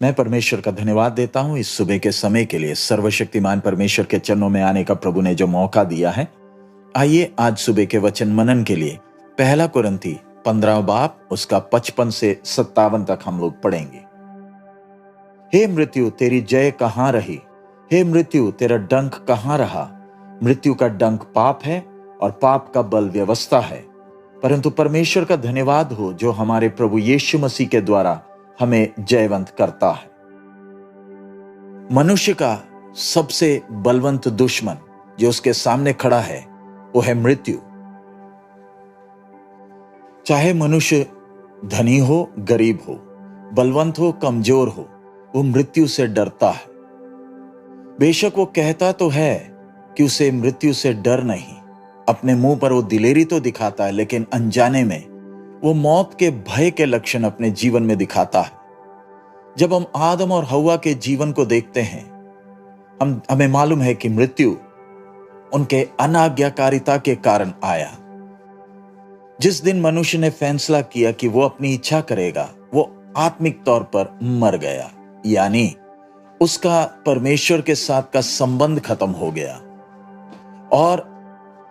मैं परमेश्वर का धन्यवाद देता हूं इस सुबह के समय के लिए। सर्वशक्तिमान परमेश्वर के चरणों में आने का प्रभु ने जो मौका दिया है। आइए आज सुबह के वचन मनन के लिए पहला कुरिन्थी 15 बाब उसका 55 से 57 तक हम लोग पढ़ेंगे। हे मृत्यु तेरी जय कहां रही? हे मृत्यु तेरा डंक कहां रहा? मृत्यु का डंक पाप है और पाप का बल व्यवस्था है, परंतु परमेश्वर का धन्यवाद हो जो हमारे प्रभु यीशु मसीह के द्वारा हमें जयवंत करता है। मनुष्य का सबसे बलवंत दुश्मन जो उसके सामने खड़ा है वो है मृत्यु। चाहे मनुष्य धनी हो, गरीब हो, बलवंत हो, कमजोर हो, वो मृत्यु से डरता है। बेशक वो कहता तो है कि उसे मृत्यु से डर नहीं, अपने मुंह पर वो दिलेरी तो दिखाता है, लेकिन अनजाने में वो मौत के भय के लक्षण अपने जीवन में दिखाता है। जब हम आदम और हव्वा के जीवन को देखते हैं, हमें मालूम है कि मृत्यु उनके अनाज्ञाकारिता के कारण आया। जिस दिन मनुष्य ने फैसला किया कि वो अपनी इच्छा करेगा, वो आत्मिक तौर पर मर गया, यानी उसका परमेश्वर के साथ का संबंध खत्म हो गया और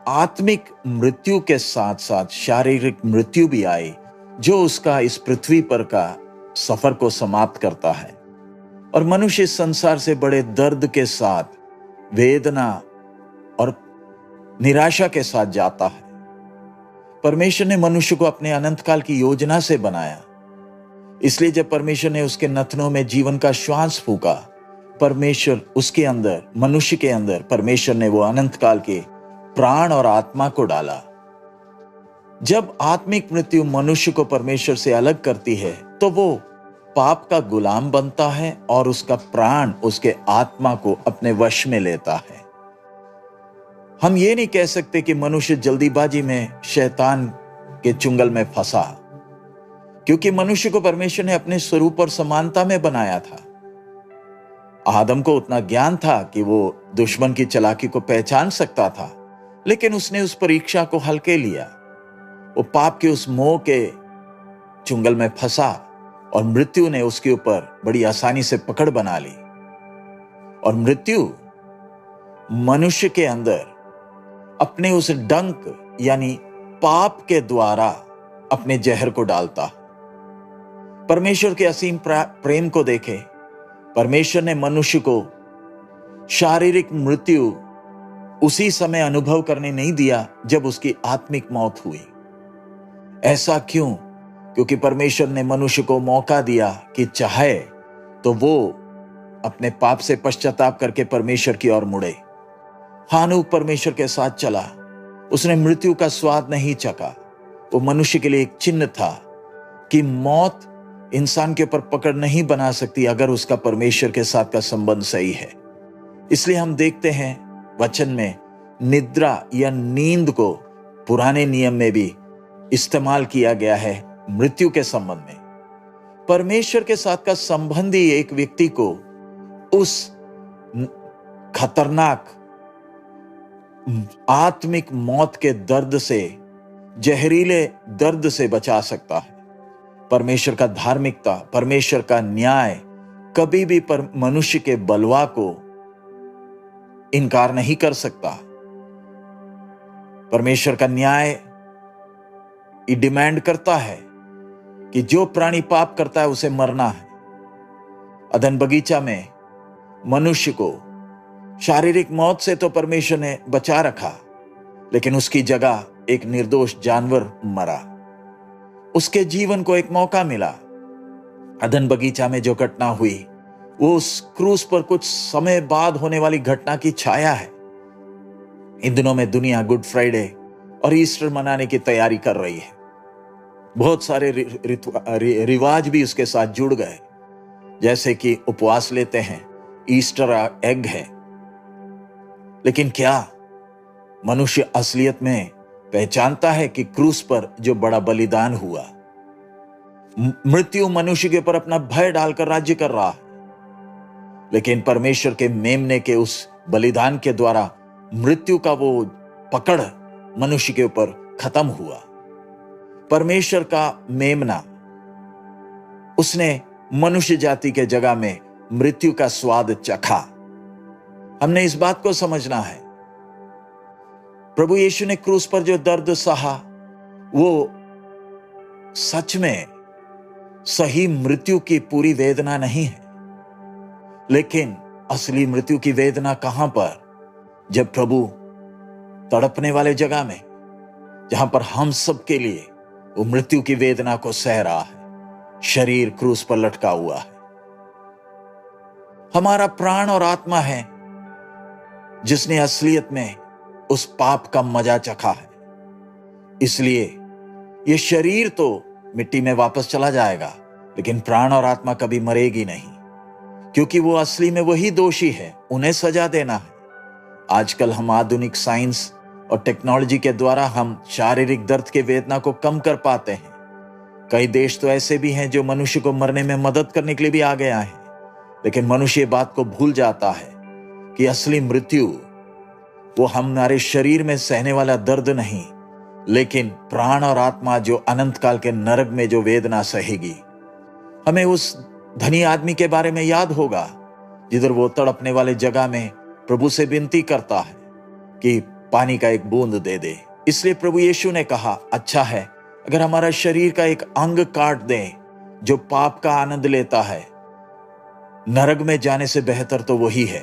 आत्मिक मृत्यु के साथ साथ शारीरिक मृत्यु भी आई, जो उसका इस पृथ्वी पर का सफर को समाप्त करता है और मनुष्य इस संसार से बड़े दर्द के साथ, वेदना और निराशा के साथ जाता है। परमेश्वर ने मनुष्य को अपने अनंत काल की योजना से बनाया, इसलिए जब परमेश्वर ने उसके नथनों में जीवन का श्वास फूका, परमेश्वर उसके अंदर, मनुष्य के अंदर परमेश्वर ने वो अनंत काल के प्राण और आत्मा को डाला। जब आत्मिक मृत्यु मनुष्य को परमेश्वर से अलग करती है तो वो पाप का गुलाम बनता है और उसका प्राण उसके आत्मा को अपने वश में लेता है। हम ये नहीं कह सकते कि मनुष्य जल्दीबाजी में शैतान के चुंगल में फंसा, क्योंकि मनुष्य को परमेश्वर ने अपने स्वरूप और समानता में बनाया था। आदम को उतना ज्ञान था कि वो दुश्मन की चालाकी को पहचान सकता था, लेकिन उसने उस परीक्षा को हल्के लिया। वो पाप के उस मोह के चुंगल में फंसा और मृत्यु ने उसके ऊपर बड़ी आसानी से पकड़ बना ली। और मृत्यु मनुष्य के अंदर अपने उस डंक यानी पाप के द्वारा अपने जहर को डालता। परमेश्वर के असीम प्रेम को देखे, परमेश्वर ने मनुष्य को शारीरिक मृत्यु उसी समय अनुभव करने नहीं दिया जब उसकी आत्मिक मौत हुई। ऐसा क्यों? क्योंकि परमेश्वर ने मनुष्य को मौका दिया कि चाहे तो वो अपने पाप से पश्चाताप करके परमेश्वर की ओर मुड़े। हानूक परमेश्वर के साथ चला, उसने मृत्यु का स्वाद नहीं चखा। वो मनुष्य के लिए एक चिन्ह था कि मौत इंसान के ऊपर पकड़ नहीं बना सकती अगर उसका परमेश्वर के साथ का संबंध सही है। इसलिए हम देखते हैं वचन में निद्रा या नींद को पुराने नियम में भी इस्तेमाल किया गया है मृत्यु के संबंध में। परमेश्वर के साथ का संबंध ही एक व्यक्ति को उस खतरनाक आत्मिक मौत के दर्द से, जहरीले दर्द से बचा सकता है। परमेश्वर का धार्मिकता, परमेश्वर का न्याय कभी भी मनुष्य के बलवा को इनकार नहीं कर सकता। परमेश्वर का न्याय ये डिमांड करता है कि जो प्राणी पाप करता है उसे मरना है। अदन बगीचा में मनुष्य को शारीरिक मौत से तो परमेश्वर ने बचा रखा, लेकिन उसकी जगह एक निर्दोष जानवर मरा। उसके जीवन को एक मौका मिला। अदन बगीचा में जो घटना हुई वो उस क्रूस पर कुछ समय बाद होने वाली घटना की छाया है। इन दिनों में दुनिया गुड फ्राइडे और ईस्टर मनाने की तैयारी कर रही है। बहुत सारे रिवाज भी उसके साथ जुड़ गए, जैसे कि उपवास लेते हैं, ईस्टर एग है। लेकिन क्या मनुष्य असलियत में पहचानता है कि क्रूस पर जो बड़ा बलिदान हुआ, मृत्यु मनुष्य के ऊपर अपना भय डालकर राज्य कर रहा है, लेकिन परमेश्वर के मेमने के उस बलिदान के द्वारा मृत्यु का वो पकड़ मनुष्य के ऊपर खत्म हुआ। परमेश्वर का मेमना, उसने मनुष्य जाति के जगह में मृत्यु का स्वाद चखा। हमने इस बात को समझना है, प्रभु यीशु ने क्रूस पर जो दर्द सहा वो सच में सही मृत्यु की पूरी वेदना नहीं है, लेकिन असली मृत्यु की वेदना कहां पर? जब प्रभु तड़पने वाले जगह में, जहां पर हम सब के लिए वो मृत्यु की वेदना को सह रहा है, शरीर क्रूस पर लटका हुआ है। हमारा प्राण और आत्मा है जिसने असलियत में उस पाप का मजा चखा है। इसलिए ये शरीर तो मिट्टी में वापस चला जाएगा, लेकिन प्राण और आत्मा कभी मरेगी नहीं, क्योंकि वो असली में वही दोषी है, उन्हें सजा देना है। आजकल हम आधुनिक साइंस और टेक्नोलॉजी के द्वारा हम शारीरिक दर्द के वेदना को कम कर पाते हैं। कई देश तो ऐसे भी हैं जो मनुष्य को मरने में मदद करने के लिए भी आ गया है, लेकिन मनुष्य ये बात को भूल जाता है कि असली मृत्यु वो हमारे शरीर में सहने वाला दर्द नहीं, लेकिन प्राण और आत्मा जो अनंत काल के नरक में जो वेदना सहेगी। हमें उस धनी आदमी के बारे में याद होगा जिधर वो तड़पने वाले जगह में प्रभु से विनती करता है कि पानी का एक बूंद दे दे। इसलिए प्रभु यीशु ने कहा, अच्छा है अगर हमारा शरीर का एक अंग काट दें जो पाप का आनंद लेता है, नरक में जाने से बेहतर तो वही है।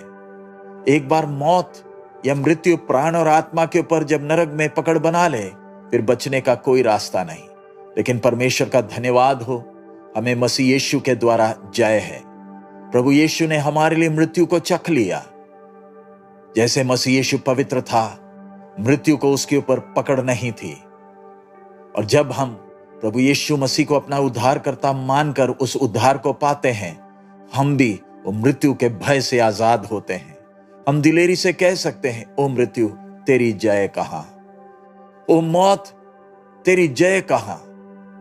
एक बार मौत या मृत्यु प्राण और आत्मा के ऊपर जब नरक में पकड़ बना ले, फिर बचने का कोई रास्ता नहीं। लेकिन परमेश्वर का धन्यवाद हो, हमें मसीह यीशु के द्वारा जय है। प्रभु यीशु ने हमारे लिए मृत्यु को चख लिया। जैसे मसीह यीशु पवित्र था, मृत्यु को उसके ऊपर पकड़ नहीं थी। और जब हम प्रभु यीशु मसीह को अपना उद्धारकर्ता मानकर उस उद्धार को पाते हैं, हम भी वो मृत्यु के भय से आजाद होते हैं। हम दिलेरी से कह सकते हैं, ओ मृत्यु तेरी जय कहां, ओ मौत तेरी जय कहां,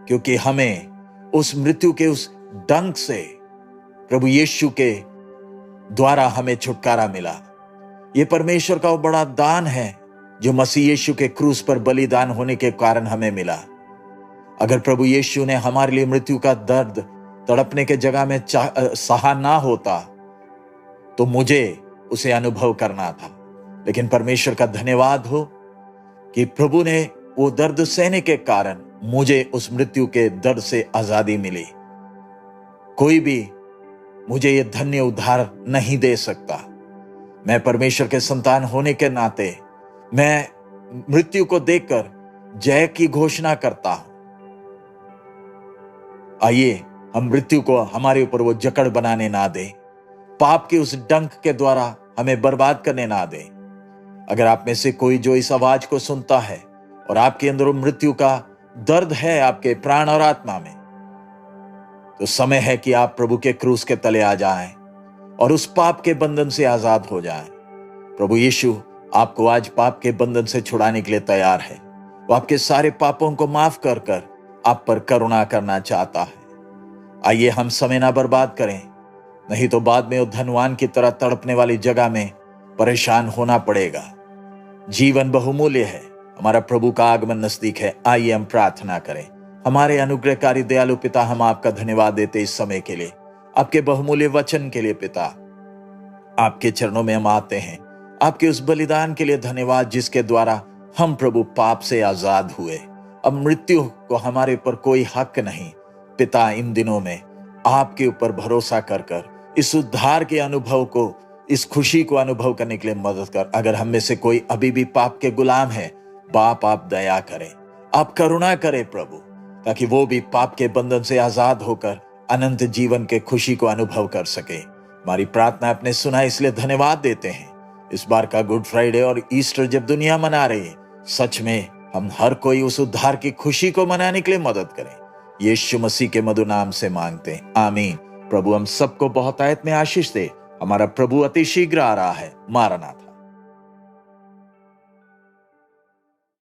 क्योंकि हमें उस मृत्यु के उस डंक से प्रभु यीशु के द्वारा हमें छुटकारा मिला। यह परमेश्वर का वो बड़ा दान है जो मसीह यीशु के क्रूस पर बलिदान होने के कारण हमें मिला। अगर प्रभु यीशु ने हमारे लिए मृत्यु का दर्द तड़पने के जगह में सहा ना होता तो मुझे उसे अनुभव करना था। लेकिन परमेश्वर का धन्यवाद हो कि प्रभु ने वो दर्द सहने के कारण मुझे उस मृत्यु के दर्द से आजादी मिली। कोई भी मुझे ये धन्य उद्धार नहीं दे सकता। मैं परमेश्वर के संतान होने के नाते मैं मृत्यु को देखकर जय की घोषणा करता हूं। आइए हम मृत्यु को हमारे ऊपर वो जकड़ बनाने ना दें, पाप के उस डंक के द्वारा हमें बर्बाद करने ना दें। अगर आप में से कोई जो इस आवाज को सुनता है और आपके अंदर मृत्यु का दर्द है आपके प्राण और आत्मा में, तो समय है कि आप प्रभु के क्रूस के तले आ जाएं और उस पाप के बंधन से आजाद हो जाएं। प्रभु यीशु आपको आज पाप के बंधन से छुड़ाने के लिए तैयार है। वो आपके सारे पापों को माफ कर कर आप पर करुणा करना चाहता है। आइए हम समय ना बर्बाद करें, नहीं तो बाद में वो धनवान की तरह तड़पने वाली जगह में परेशान होना पड़ेगा। जीवन बहुमूल्य है, हमारा प्रभु का आगमन नजदीक है। आइए हम प्रार्थना करें। हमारे अनुग्रहकारी दयालु पिता, हम आपका धन्यवाद देते इस समय के लिए, आपके बहुमूल्य वचन के लिए। पिता, आपके चरणों में हम आते हैं। आपके उस बलिदान के लिए धन्यवाद जिसके द्वारा हम प्रभु पाप से आजाद हुए। अब मृत्यु को हमारे ऊपर कोई हक नहीं। पिता, इन दिनों में आपके ऊपर भरोसा कर कर इस उद्धार के अनुभव को, इस खुशी को अनुभव करने के लिए मदद कर। अगर हम में से कोई अभी भी पाप के गुलाम है, बाप आप दया करें, आप करुणा करें प्रभु, ताकि वो भी पाप के बंधन से आजाद होकर अनंत जीवन के खुशी को अनुभव कर सके। हमारी प्रार्थना आपने सुना, इसलिए धन्यवाद देते हैं। इस बार का गुड फ्राइडे और ईस्टर जब दुनिया मना रही है, सच में हम हर कोई उस उद्धार की खुशी को मनाने के लिए मदद करें। यीशु मसीह के मधुर नाम से मांगते हैं, आमीन। प्रभु हम सबको बहुत आयत में आशीष दे। हमारा प्रभु अति शीघ्र आ रहा है। मारनाथ।